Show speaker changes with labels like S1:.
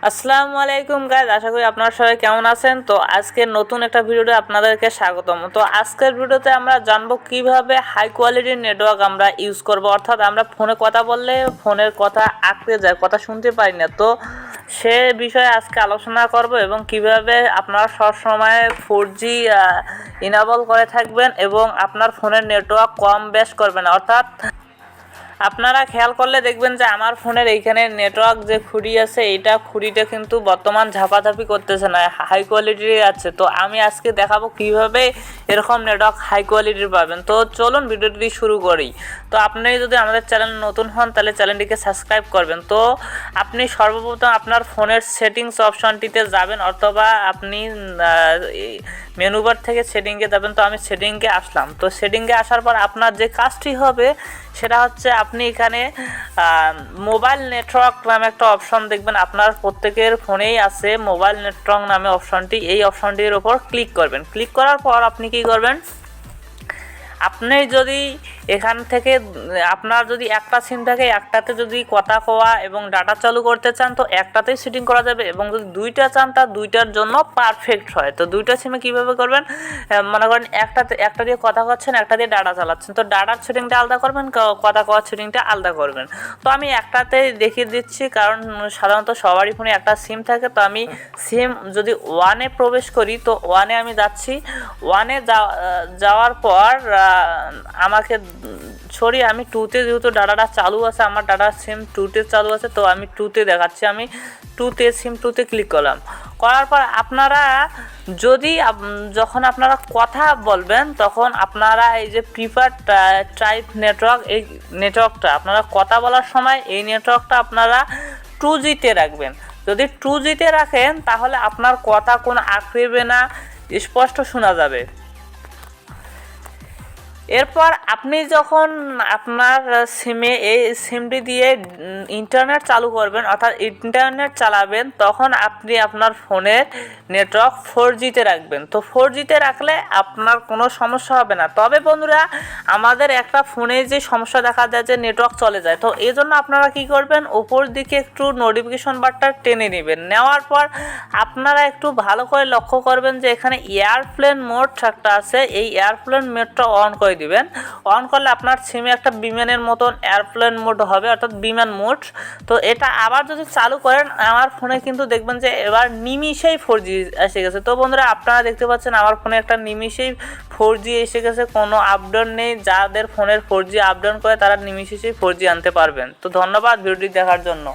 S1: আসসালামু আলাইকুম গাইজ, আশা করি আপনারা সবাই কেমন আছেন। তো আজকের নতুন একটা ভিডিওতে আপনাদেরকে স্বাগতম। তো আজকের ভিডিওতে আমরা জানবো কিভাবে হাই কোয়ালিটির নেটওয়ার্ক আমরা ইউজ করব, অর্থাৎ আমরা ফোনে কথা বললে ফোনের কথা আটকে যায়, কথা শুনতে পারি না। তো সে বিষয়ে আজকে আলোচনা করব এবং কিভাবে আপনারা সবসময় 4G ইনেবল করে থাকবেন এবং আপনার ফোনের নেটওয়ার্ক কম বেশ করবেন। অর্থাৎ আপনারা খেয়াল করলে দেখবেন যে আমার ফোনের এইখানে নেটওয়ার্ক যে খুঁড়ি আছে, এইটা খুঁড়িটা কিন্তু বর্তমান ঝাপাঝাপি করতেছে না, হাই কোয়ালিটির আছে। তো আমি আজকে দেখাবো কিভাবে এরকম নেটওয়ার্ক হাই কোয়ালিটির পাবেন। তো চলুন ভিডিওটি শুরু করি। তো আপনি যদি আমাদের চ্যানেল নতুন হন তাহলে চ্যানেলটিকে সাবস্ক্রাইব করবেন। তো আপনি সর্বপ্রথম আপনার ফোনের সেটিংস অপশনটিতে যাবেন, অথবা আপনি মেনু বার থেকে সেটিংয়ে যাবেন। তো আমি সেটিংয়ে আসলাম। তো সেটিংয়ে আসার পর আপনার যে কাজটি হবে সেটা হচ্ছে আপনি এখানে মোবাইল নেটওয়ার্ক নামে একটা অপশন দেখবেন, আপনার প্রত্যেকের ফোনেই আছে মোবাইল নেটওয়ার্ক নামে অপশনটি। এই অপশনটির উপর ক্লিক করবেন। ক্লিক করার পর আপনি কি করবেন, আপনি যদি এখান থেকে আপনার যদি একটা সিম থাকে, একটাতে যদি কথা কওয়া এবং ডাটা চালু করতে চান তো একটাতেই সেটিং করা যাবে, এবং যদি দুইটা চান তা দুইটার জন্য পারফেক্ট হয়। তো দুইটা সিমে কীভাবে করবেন, মনে করেন একটা দিয়ে কথা করছেন, একটা দিয়ে ডাটা চালাচ্ছেন, তো ডাটার সেটিংটা আলাদা করবেন, কথা কওয়ার সেটিংটা আলাদা করবেন। তো আমি একটাতে দেখিয়ে দিচ্ছি, কারণ সাধারণত সবারই ফোনে একটা সিম থাকে। তো আমি সিম যদি ওয়ানে প্রবেশ করি, তো ওয়ানে আমি যাচ্ছি। ওয়ানে যাওয়ার পর আমাকে আমি টুতে, যেহেতু ডাটাটা চালু আছে, আমার ডাটা সিম টুতে চালু আছে, তো আমি টুতে দেখাচ্ছি। আমি সিম টুতে ক্লিক করলাম। করার পর আপনারা যখন আপনারা কথা বলবেন তখন আপনারা এই যে প্রিফার্ড টাইপ নেটওয়ার্ক, এই নেটওয়ার্কটা আপনারা কথা বলার সময় এই নেটওয়ার্কটা আপনারা 2Gতে রাখবেন। যদি 2Gতে রাখেন তাহলে আপনার কথা কোনো আটকেবে না, স্পষ্ট শোনা যাবে। এরপর আপনি যখন আপনার সিমে এই সিমটি দিয়ে ইন্টারনেট চালু করবেন, অর্থাৎ ইন্টারনেট চালাবেন, তখন আপনি আপনার ফোনের নেটওয়ার্ক 4Gতে রাখবেন। তো 4Gতে রাখলে আপনার কোনো সমস্যা হবে না। তবে বন্ধুরা, আমাদের একটা ফোনে যে সমস্যা দেখা যায় যে নেটওয়ার্ক চলে যায়, তো এই জন্য আপনারা কী করবেন, ওপর দিকে একটু নোটিফিকেশন বারটা টেনে নেবেন। নেওয়ার পর আপনারা একটু ভালো করে লক্ষ্য করবেন যে এখানে এয়ারপ্লেন মোড একটা আছে, এই এয়ারপ্লেন মোডটা অন করে দিবেন। অন করলে আপনার সিমে একটা বিমানের মতন এয়ারপ্লেন মোড হবে, অর্থাৎ বিমান মোড। তো এটা আবার যদি চালু করেন, আমার ফোনে কিন্তু দেখবেন যে এবার নিমিষেই 4G এসে গেছে। তো বন্ধুরা, আপনারা দেখতে পাচ্ছেন আমার ফোনে একটা নিমিষেই 4G এসে গেছে, কোনো আপডেট নেই। যাদের ফোনের 4G আপডেট করে তারা নিমিষেই 4G আনতে পারবেন। তো ধন্যবাদ ভিডিওটি দেখার জন্য।